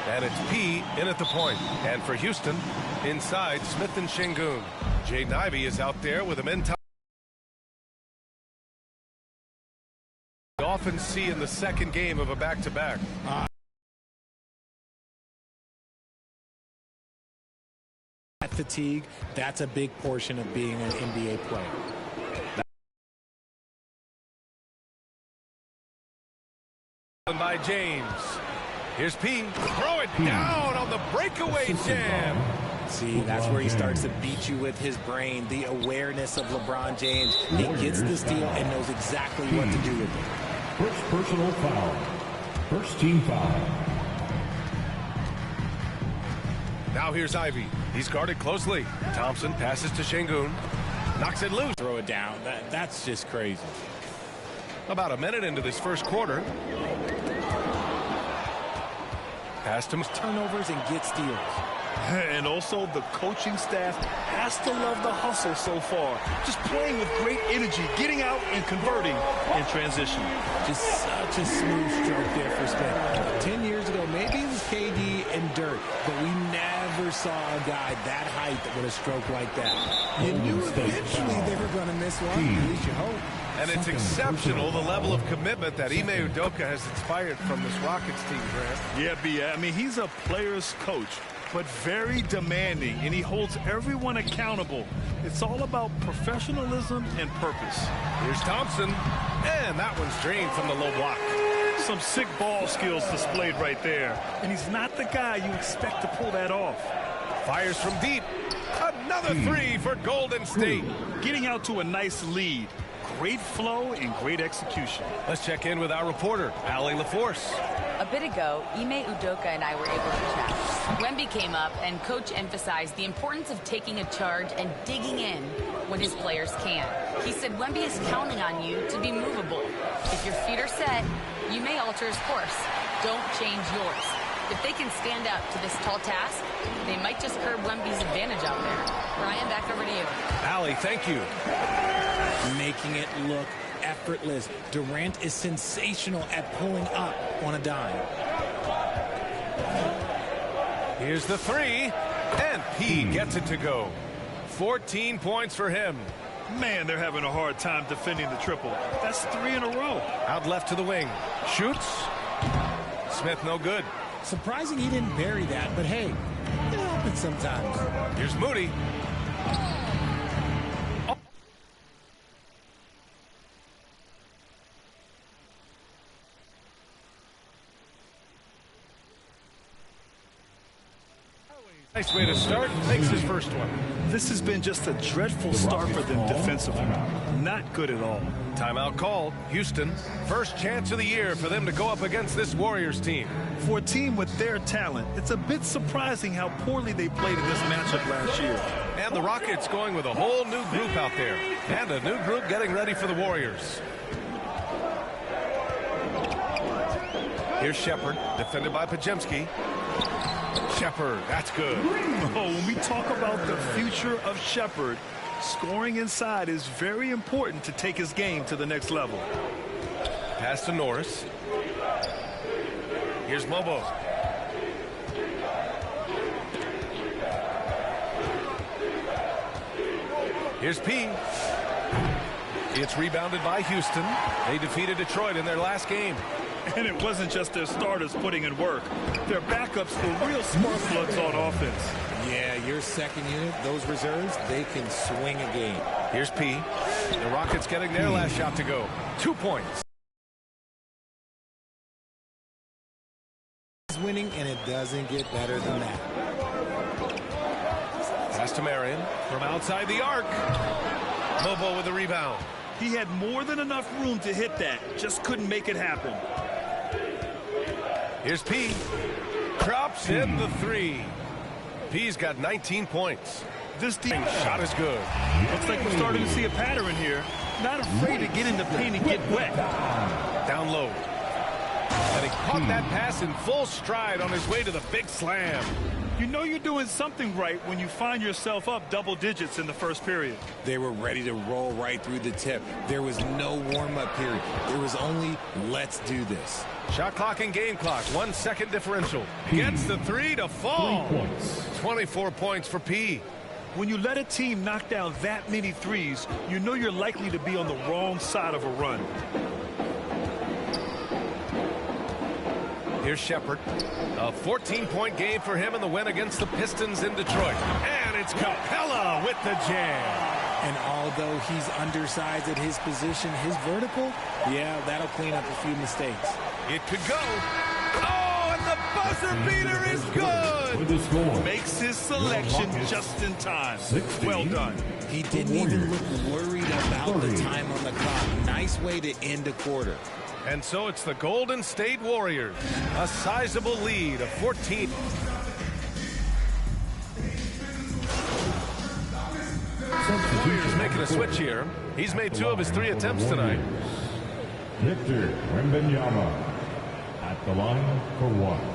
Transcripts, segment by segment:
And it's P in at the point. And for Houston, inside Smith and Şengün. Jaden Ivey is out there with him in time. We often see in the second game of a back-to-back. Fatigue, that's a big portion of being an NBA player. By James. Here's P. Throw it down on the breakaway jam. See, that's where he starts to beat you with his brain, the awareness of LeBron James. He gets the steal and knows exactly what to do with it. First personal foul. First team foul. Now here's Ivey. He's guarded closely. Thompson passes to Şengün. Knocks it loose. Throw it down. That's just crazy. About a minute into this first quarter. Past him. Turnovers and get steals. And also the coaching staff has to love the hustle so far. Just playing with great energy, getting out and converting in transition. Just such a smooth stroke there for Smith. 10 years ago, maybe it was KD and Dirk, but we never saw a guy that height with a stroke like that. You knew eventually they were going to miss one. At least you hope. And it's exceptional, the level of commitment that Ime Udoka has inspired from this Rockets team, Grant. Yeah, B. I mean, he's a player's coach, but very demanding, and he holds everyone accountable. It's all about professionalism and purpose. Here's Thompson, and that one's drained from the low block. Some sick ball skills displayed right there, and he's not the guy you expect to pull that off. Fires from deep. Another three for Golden State. Getting out to a nice lead. Great flow and great execution. Let's check in with our reporter, Allie LaForce. A bit ago, Ime Udoka and I were able to chat. Wemby came up, and Coach emphasized the importance of taking a charge and digging in when his players can. He said Wemby is counting on you to be movable. If your feet are set, you may alter his course. Don't change yours. If they can stand up to this tall task, they might just curb Wemby's advantage out there. Brian, back over to you. Allie, thank you. Making it look effortless. Durant is sensational at pulling up on a dime. Here's the three, and P gets it to go. 14 points for him. Man, they're having a hard time defending the triple. That's 3 in a row. Out left to the wing. Shoots. Smith no good. Surprising he didn't bury that, but hey, it happens sometimes. Here's Moody. Nice way to start. Makes his first one. This has been just a dreadful start for them defensively. Not good at all. Timeout called. Houston, first chance of the year for them to go up against this Warriors team. For a team with their talent, it's a bit surprising how poorly they played in this matchup last year. And the Rockets going with a whole new group out there. And a new group getting ready for the Warriors. Here's Shepard, defended by Pajemski. Shepard, that's good. Oh, when we talk about the future of Shepard, scoring inside is very important to take his game to the next level. Pass to Norris. Here's Mobo. Here's P. It's rebounded by Houston. They defeated Detroit in their last game. And it wasn't just their starters putting in work. Their backups were real spark plugs on offense. Yeah, your second unit, those reserves, they can swing a game. Here's P. The Rockets getting their last shot to go. 2 points. Winning, and it doesn't get better than that. Pass to Marion from outside the arc. Mobo with the rebound. He had more than enough room to hit that. Just couldn't make it happen. Here's P. Drops in the three. P's got 19 points. This team shot is good. Looks like we're starting to see a pattern here. Not afraid to get in the paint and get wet. Down low. And he caught that pass in full stride on his way to the big slam. You know you're doing something right when you find yourself up double digits in the first period. They were ready to roll right through the tip. There was no warm-up period. There was only, let's do this. Shot clock and game clock, 1 second differential. Gets the three to fall. 3 points. 24 points for P. When you let a team knock down that many threes, you know you're likely to be on the wrong side of a run. Here's Shepard. A 14-point game for him in the win against the Pistons in Detroit. And it's Capella with the jam. And although he's undersized at his position, his vertical, yeah, that'll clean up a few mistakes. It could go. Oh, and the buzzer beater is good. With the score. Makes his selection just in time. 16. Well done. He didn't even look worried about the time on the clock. Nice way to end a quarter. And so it's the Golden State Warriors. A sizable lead of 14. Warriors making a switch here. He's made 2 of his 3 attempts tonight. Victor Wembanyama at the line for 1.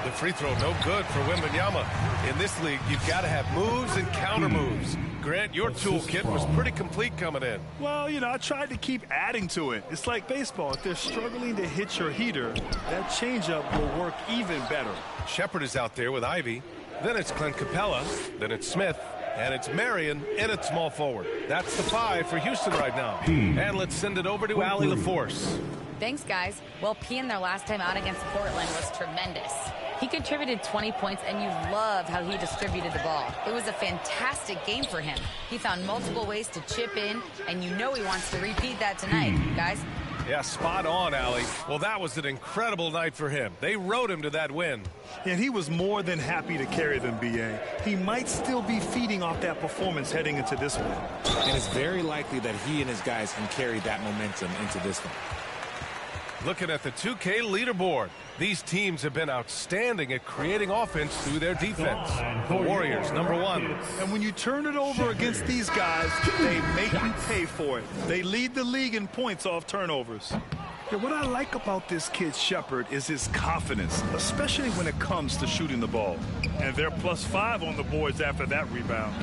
The free throw no good for Wembanyama. In this league, you've got to have moves and counter moves. Grant, your toolkit was pretty complete coming in. Well, you know, I tried to keep adding to it. It's like baseball. If they're struggling to hit your heater, that changeup will work even better. Shepard is out there with Ivy. Then it's Clint Capella. Then it's Smith. And it's Marion in at small forward. That's the 5 for Houston right now. And let's send it over to Allie LaForce. Thanks, guys. Well, P in their last time out against Portland was tremendous. He contributed 20 points, and you love how he distributed the ball. It was a fantastic game for him. He found multiple ways to chip in, and you know he wants to repeat that tonight, guys. Yeah, spot on, Allie. Well, that was an incredible night for him. They rode him to that win. And he was more than happy to carry them, B.A. He might still be feeding off that performance heading into this one. And it's very likely that he and his guys can carry that momentum into this one. Looking at the 2K leaderboard, these teams have been outstanding at creating offense through their defense. The Warriors, #1. And when you turn it over against these guys, they make you pay for it. They lead the league in points off turnovers. Yeah, what I like about this kid Shepard is his confidence, especially when it comes to shooting the ball. And they're +5 on the boards after that rebound.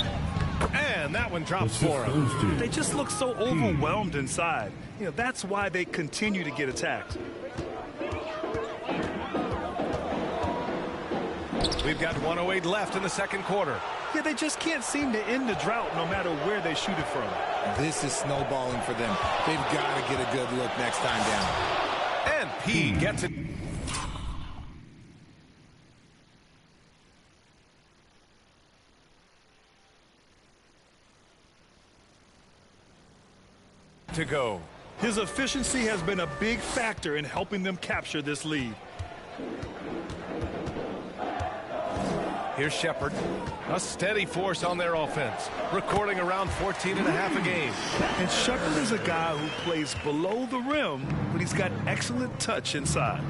And that one drops for him. They just look so overwhelmed inside. You know, that's why they continue to get attacked. We've got 1:08 left in the second quarter. Yeah, they just can't seem to end the drought no matter where they shoot it from. This is snowballing for them. They've got to get a good look next time down. And P gets it. To go. His efficiency has been a big factor in helping them capture this lead. Here's Shepard, a steady force on their offense, recording around 14.5 a game. And Shepard is a guy who plays below the rim, but he's got excellent touch inside.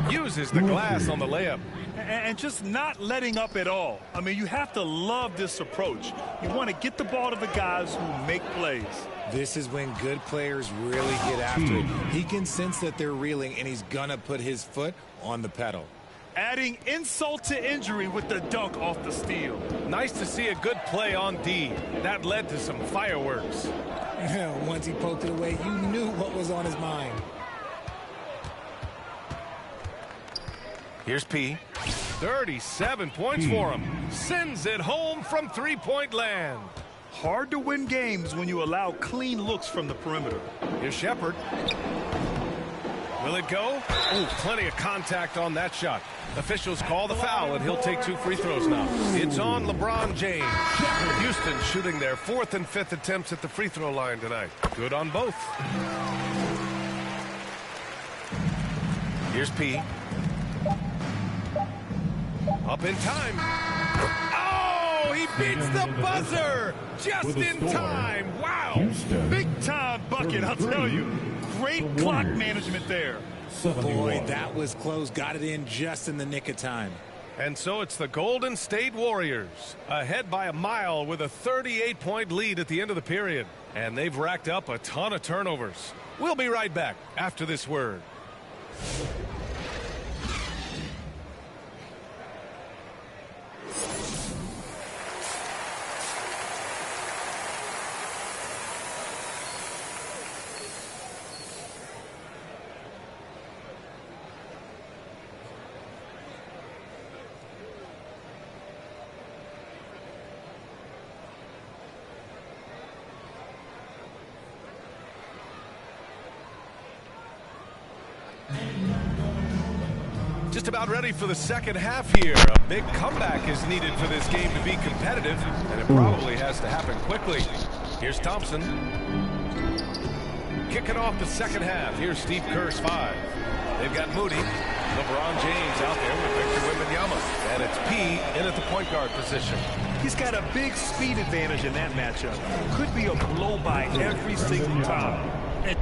Uses the glass on the layup. And just not letting up at all. I mean, you have to love this approach. You want to get the ball to the guys who make plays. This is when good players really get after it. He can sense that they're reeling, and he's going to put his foot on the pedal. Adding insult to injury with the dunk off the steal. Nice to see a good play on D. That led to some fireworks. Once he poked it away, you knew what was on his mind. Here's P. 37 points for him. Sends it home from three-point land. Hard to win games when you allow clean looks from the perimeter. Here's Shepard. Will it go? Oh, plenty of contact on that shot. Officials call the foul, and he'll take 2 free throws now. It's on LeBron James. Houston shooting their 4th and 5th attempts at the free throw line tonight. Good on both. Here's P. Up in time. Oh, he beats the buzzer just in time. Wow. Big time bucket, I'll tell you. Great clock management there. Boy, that was close. Got it in just in the nick of time. And so it's the Golden State Warriors, ahead by a mile with a 38-point lead at the end of the period. And they've racked up a ton of turnovers. We'll be right back after this word. Just about ready for the second half here. A big comeback is needed for this game to be competitive, and it probably has to happen quickly. Here's Thompson. Kicking off the second half. Here's Steve Kerr's 5. They've got Moody. LeBron James out there with Victor Wembanyama. And it's P in at the point guard position. He's got a big speed advantage in that matchup. Could be a blow-by every single time. And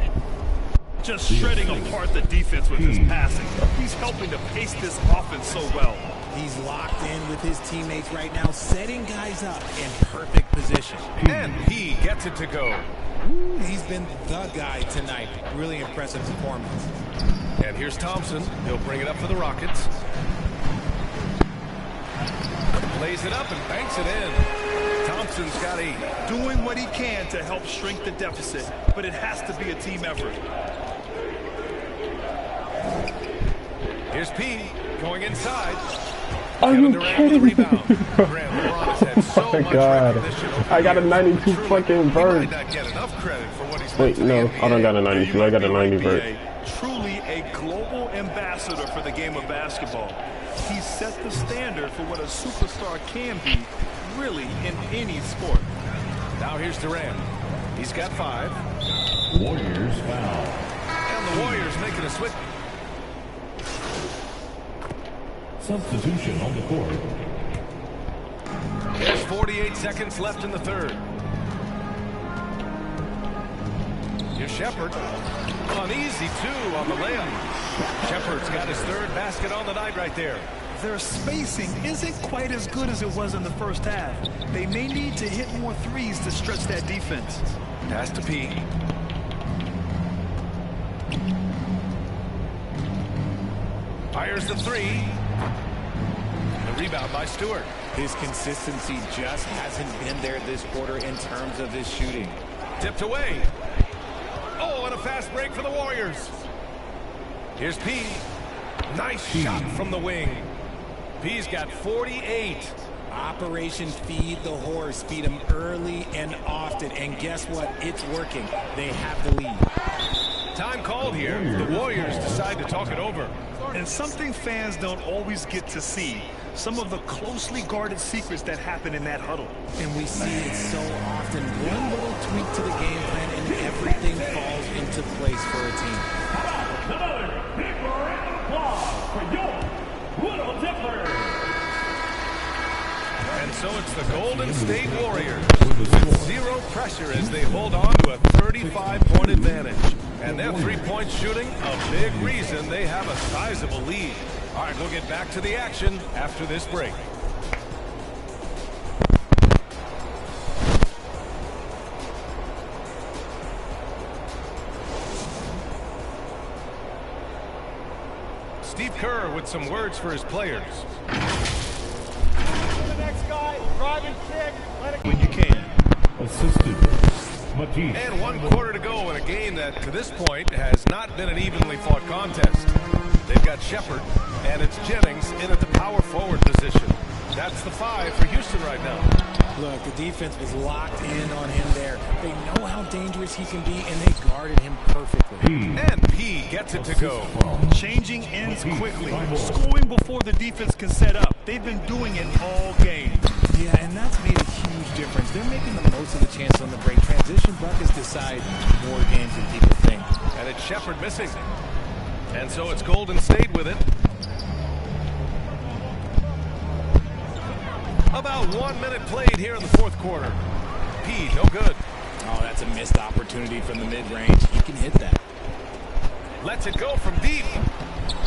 just shredding apart the defense with his passing. He's helping to pace this offense so well. He's locked in with his teammates right now, setting guys up in perfect position. And P gets it to go. Ooh, he's been the guy tonight. Really impressive performance. And here's Thompson. He'll bring it up for the Rockets. Lays it up and banks it in. Thompson's got 8. Doing what he can to help shrink the deficit, but it has to be a team effort. Here's P going inside. Are you kidding me? Oh my God. I got a 92 fucking vert. Wait, no, I don't got a 92. I got a 90 vert. Truly a global ambassador for the game of basketball. He set the standard for what a superstar can be, really, in any sport. Now here's Durant. He's got 5. Warriors foul. And the Warriors making a switch. Substitution on the court. There's 48 seconds left in the third. Here's Shepard. Uneasy 2 on the layup. Shepard's got his 3rd basket on the night right there. Their spacing isn't quite as good as it was in the first half. They may need to hit more threes to stretch that defense. Pass to P. Fires the 3. The rebound by Stewart. His consistency just hasn't been there this quarter in terms of his shooting. Tipped away. Oh, and a fast break for the Warriors. Here's P. Nice shot from the wing. P's got 48. Operation Feed the Horse. Feed him early and often. And guess what? It's working. They have the lead. Time called here. The Warriors decide to talk it over. And something fans don't always get to see. Some of the closely guarded secrets that happen in that huddle. And we see it so often. One little tweak to the game plan and everything falls into place for a team. Another big round of applause for your Little Dipper. And so it's the Golden State Warriors with 0 pressure as they hold on to a 35-point advantage. And their 3-point shooting, a big reason they have a sizable lead. All right, we'll get back to the action after this break. Steve Kerr with some words for his players. The next guy, drive and kick. Let it when you can. Assisted. Matisse. And 1 quarter to go in a game that, to this point, has not been an evenly fought contest. They've got Shepard, and it's Jennings in at the power forward position. That's the 5 for Houston right now. Look, the defense was locked in on him there. They know how dangerous he can be, and they guarded him perfectly. And P gets it to go. Changing ends quickly. Scoring before the defense can set up. They've been doing it all game. Yeah, and that's made a huge difference. They're making the most of the chance on the break. Transition buckets decide more games than people think. And it's Shepard missing. And so it's Golden State with it. About 1 minute played here in the fourth quarter. P, no good. Oh, that's a missed opportunity from the mid-range. He can hit that. Lets it go from deep.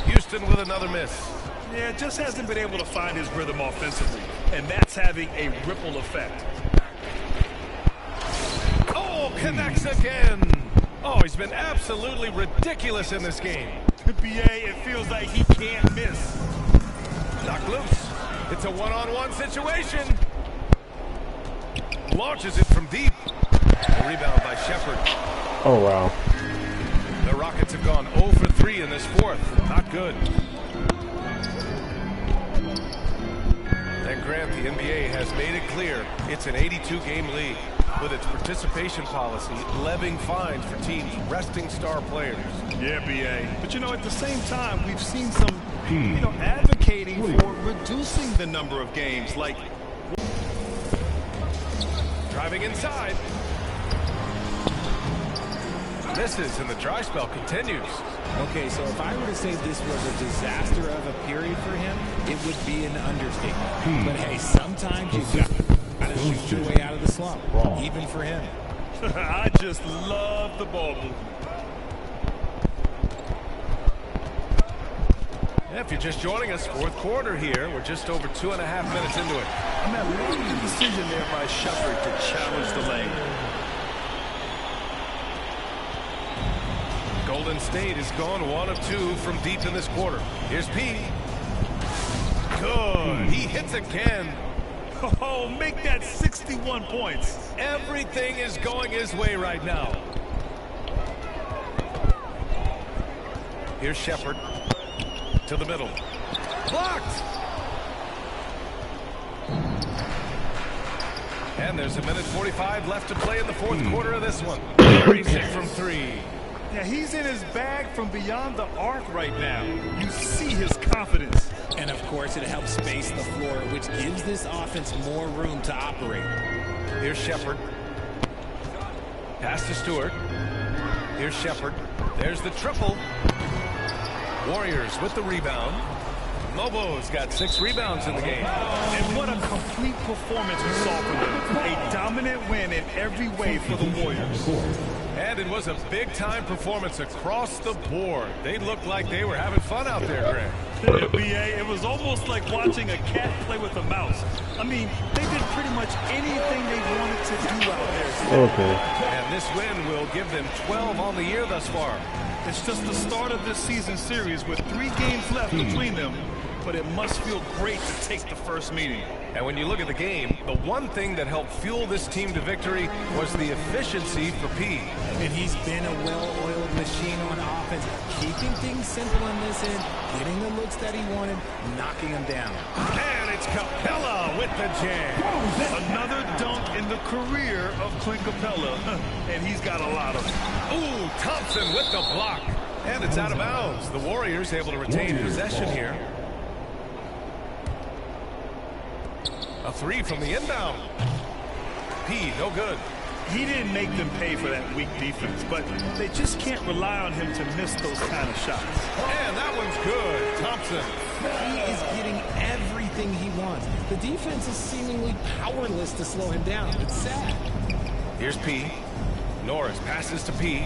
Houston with another miss. Yeah, just hasn't been able to find his rhythm offensively, and that's having a ripple effect. Oh, connects again. Oh, he's been absolutely ridiculous in this game. BA, it feels like he can't miss. Knocked loose. It's a one-on-one situation. Launches it from deep. A rebound by Shepard. Oh, wow. The Rockets have gone 0 for 3 in this fourth. Not good. And Grant, the NBA has made it clear it's an 82-game league with its participation policy levying fines for teams resting star players. Yeah, BA. But, you know, at the same time, we've seen some, advocating for reducing the number of games, like... Driving inside. Misses, and the dry spell continues. Okay, so if I were to say this was a disaster of a period for him, it would be an understatement. But hey, sometimes you've got to shoot your way out of the slump, even for him. I just love the ball movement. If you're just joining us, fourth quarter here. We're just over 2.5 minutes into it. I mean, look at the decision there by Shepard to challenge the lane. Golden State has gone 1 of 2 from deep in this quarter. Here's P. Good. He hits again. Oh, make that 61 points. Everything is going his way right now. Here's Shepard. To the middle. Blocked. And there's 1:45 left to play in the fourth quarter of this one. Buries it from 3. Yeah, he's in his bag from beyond the arc right now. You see his confidence. And of course, it helps space the floor, which gives this offense more room to operate. Here's Shepard. Pass to Stewart. Here's Shepard. There's the triple. Warriors with the rebound. Lobo's got 6 rebounds in the game. And what a complete performance we saw from them. A dominant win in every way for the Warriors. And it was a big-time performance across the board. They looked like they were having fun out there, Grant. BA, it was almost like watching a cat play with a mouse. I mean, they did pretty much anything they wanted to do out there. Okay. And this win will give them 12 on the year thus far. It's just the start of this season series with 3 games left between them, but it must feel great to take the first meeting. And when you look at the game, the one thing that helped fuel this team to victory was the efficiency for P. And he's been a well-oiled machine on offense, keeping things simple in this end, getting the looks that he wanted, knocking them down. And it's Capella with the jam. Another dunk in the career of Clint Capella, and he's got a lot of them. Ooh, Thompson with the block. And it's out of bounds. The Warriors able to retain possession here. A 3 from the inbound. P, no good. He didn't make them pay for that weak defense, but they just can't rely on him to miss those kind of shots. And that one's good. Thompson. He is getting everything he wants. The defense is seemingly powerless to slow him down. It's sad. Here's P. Norris passes to P.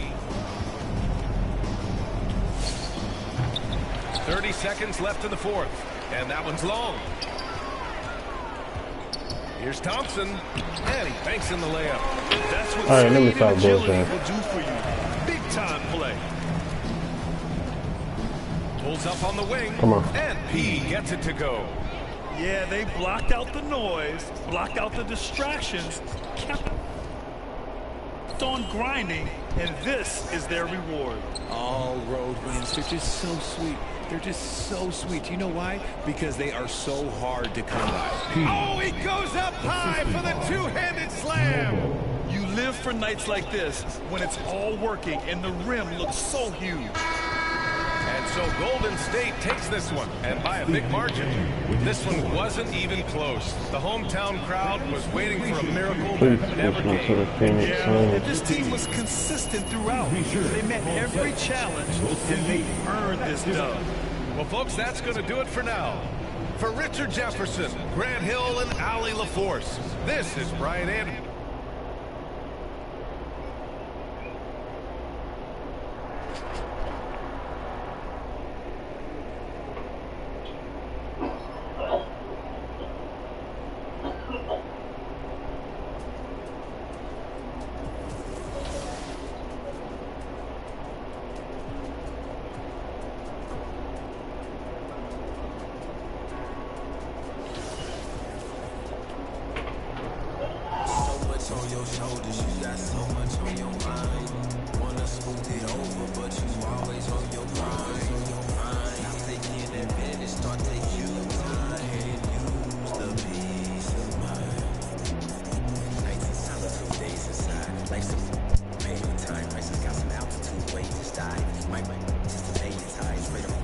30 seconds left in the fourth. And that one's long. Here's Thompson, and he banks in the layup. That's what All right, let me speed stop and agility bullshit. will do for you. Big time play. Pulls up on the wing. Come on. And P gets it to go. Yeah, they blocked out the noise, blocked out the distractions, kept on grinding, and this is their reward. All road wins. They're just so sweet. They're just so sweet. You know why? Because they are so hard to come by. Oh, he goes up high for the two-handed slam. You live for nights like this when it's all working and the rim looks so huge. And so Golden State takes this one, and by a big margin. This one wasn't even close. The hometown crowd was waiting for a miracle that never came. Yeah, and this team was consistent throughout. They met every challenge, and they earned this dub. Well, folks, that's going to do it for now. For Richard Jefferson, Grant Hill, and Allie LaForce, this is Brian Anderson. shoulders, you got so much on your mind. Wanna smooth it over, but you always on your grind. Stop taking advantage, start taking your time. Can't use the peace of mind. Nights in solitude, days inside. Life's a pay your time. Prices got some altitude, wages die. My just to pay your ties. Straight up.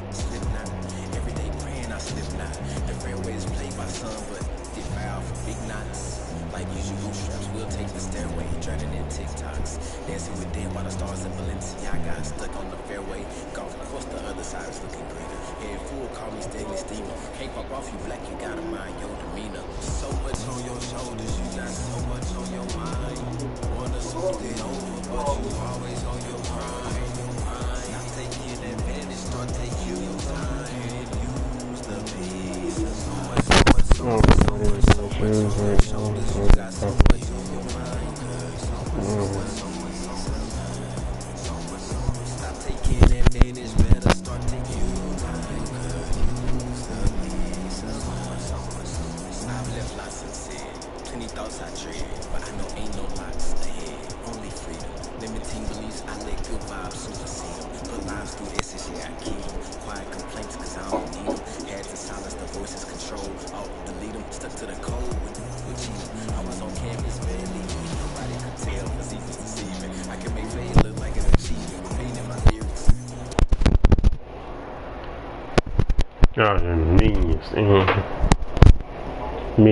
Slip now. Every day praying I slip now. The fairways played by some, but it foul for big knots. Like usual bootstraps, we'll take the stairway. Drowning in TikToks. Dancing with them while the stars in Balenciaga. Stuck on the fairway. Golf course, the other side is looking greener. Head full, call me stainless steamer. Can't pop off you black, you gotta mind your demeanor. So much on your shoulders, you got so much on your mind. Wanna smooth it over, but you always on your grind. Stop taking advantage, start taking your time. And use the peace. So much on your shoulders, you got so much on your mind. Stop taking advantage, better start taking your time. Use the peace. I've left lots unsaid, plenty thoughts I dread, but I know ain't no locks ahead, only freedom. Limiting beliefs, I let good vibes supersede them. Put lines through S's, yeah, I keep them. Quiet complaints, cause I don't need them. Had to silence the voices, control, alt, delete them. Stuck to the code with cheating. I was on campus, barely eating. Nobody could tell, cause he was deceiving. I can make fade look like an achievement, repeating my lyrics. God, genius.